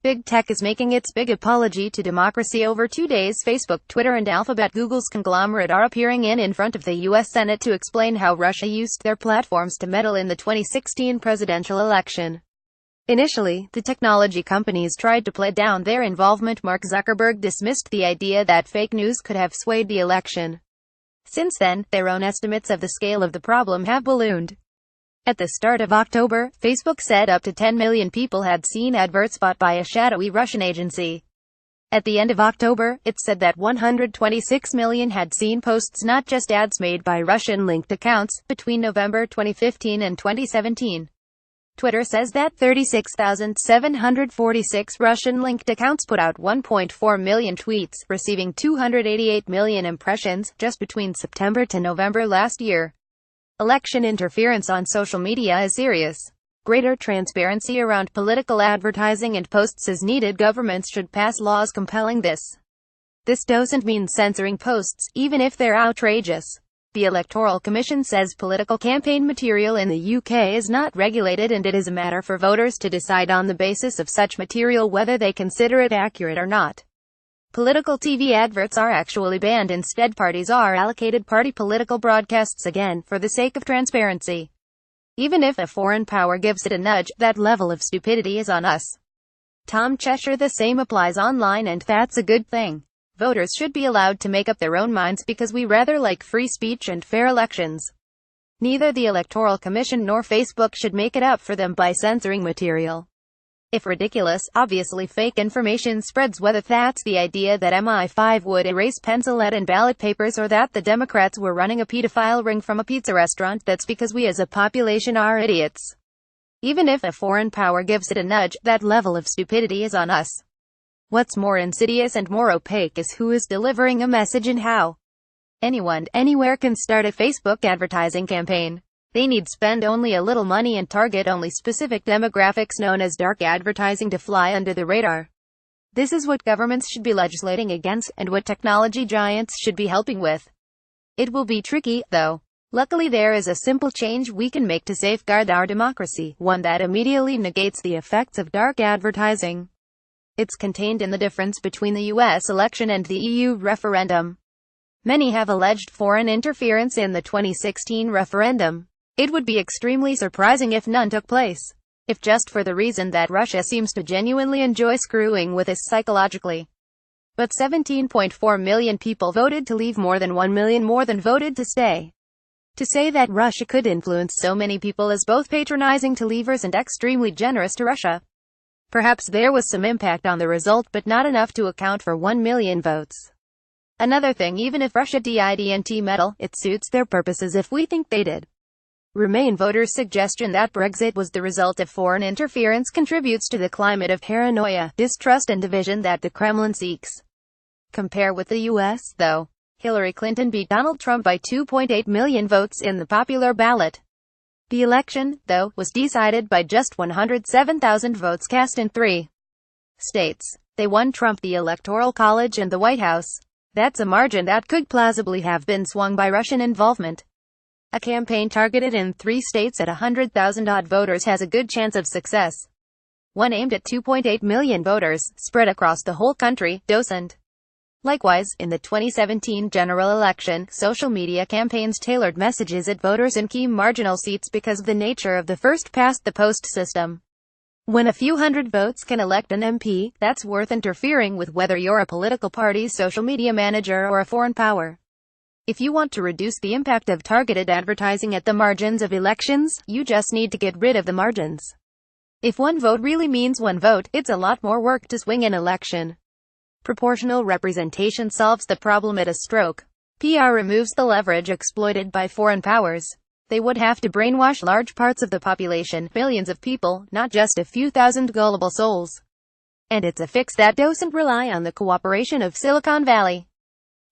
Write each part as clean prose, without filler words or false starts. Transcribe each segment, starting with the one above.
Big Tech is making its big apology to democracy over 2 days. Facebook, Twitter and Alphabet, Google's conglomerate, are appearing in front of the U.S. Senate to explain how Russia used their platforms to meddle in the 2016 presidential election. Initially, the technology companies tried to play down their involvement. Mark Zuckerberg dismissed the idea that fake news could have swayed the election. Since then, their own estimates of the scale of the problem have ballooned. At the start of October, Facebook said up to 10 million people had seen adverts bought by a shadowy Russian agency. At the end of October, it said that 126 million had seen posts, not just ads, made by Russian-linked accounts, between November 2015 and 2017. Twitter says that 36,746 Russian-linked accounts put out 1.4 million tweets, receiving 288 million impressions, just between September to November last year. Election interference on social media is serious. Greater transparency around political advertising and posts is needed. Governments should pass laws compelling this. This doesn't mean censoring posts, even if they're outrageous. The Electoral Commission says political campaign material in the UK is not regulated, and it is a matter for voters to decide on the basis of such material whether they consider it accurate or not. Political TV adverts are actually banned. Instead, parties are allocated party political broadcasts again, for the sake of transparency. Even if a foreign power gives it a nudge, that level of stupidity is on us. Tom Cheshire. The same applies online, and that's a good thing. Voters should be allowed to make up their own minds because we rather like free speech and fair elections. Neither the Electoral Commission nor Facebook should make it up for them by censoring material. If ridiculous, obviously fake information spreads, whether that's the idea that MI5 would erase pencil lead and ballot papers, or that the Democrats were running a pedophile ring from a pizza restaurant, that's because we as a population are idiots. Even if a foreign power gives it a nudge, that level of stupidity is on us. What's more insidious and more opaque is who is delivering a message and how. Anyone, anywhere can start a Facebook advertising campaign. They need spend only a little money and target only specific demographics, known as dark advertising, to fly under the radar. This is what governments should be legislating against, and what technology giants should be helping with. It will be tricky, though. Luckily, there is a simple change we can make to safeguard our democracy, one that immediately negates the effects of dark advertising. It's contained in the difference between the US election and the EU referendum. Many have alleged foreign interference in the 2016 referendum. It would be extremely surprising if none took place. If just for the reason that Russia seems to genuinely enjoy screwing with us psychologically. But 17.4 million people voted to leave, more than 1 million more than voted to stay. To say that Russia could influence so many people is both patronizing to leavers and extremely generous to Russia. Perhaps there was some impact on the result, but not enough to account for 1 million votes. Another thing, even if Russia didn't meddle, it suits their purposes if we think they did. Remain voters' suggestion that Brexit was the result of foreign interference contributes to the climate of paranoia, distrust and division that the Kremlin seeks. Compare with the US, though. Hillary Clinton beat Donald Trump by 2.8 million votes in the popular ballot. The election, though, was decided by just 107,000 votes cast in 3 states. They won Trump the Electoral College and the White House. That's a margin that could plausibly have been swung by Russian involvement. A campaign targeted in 3 states at 100,000 odd voters has a good chance of success. One aimed at 2.8 million voters, spread across the whole country, doesn't. Likewise, in the 2017 general election, social media campaigns tailored messages at voters in key marginal seats because of the nature of the first-past-the-post system. When a few hundred votes can elect an MP, that's worth interfering with, whether you're a political party's social media manager or a foreign power. If you want to reduce the impact of targeted advertising at the margins of elections, you just need to get rid of the margins. If one vote really means one vote, it's a lot more work to swing an election. Proportional representation solves the problem at a stroke. PR removes the leverage exploited by foreign powers. They would have to brainwash large parts of the population, millions of people, not just a few thousand gullible souls. And it's a fix that doesn't rely on the cooperation of Silicon Valley.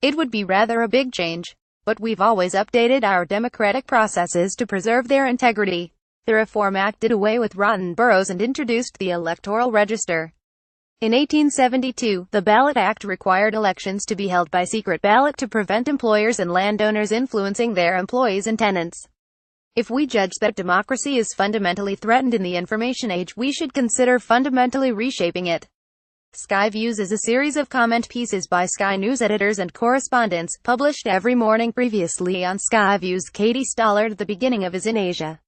It would be rather a big change. But we've always updated our democratic processes to preserve their integrity. The Reform Act did away with rotten boroughs and introduced the Electoral Register. In 1872, the Ballot Act required elections to be held by secret ballot to prevent employers and landowners influencing their employees and tenants. If we judge that democracy is fundamentally threatened in the information age, we should consider fundamentally reshaping it. Sky Views is a series of comment pieces by Sky News editors and correspondents, published every morning. Previously on Sky Views, Katie Stollard at the beginning of his In Asia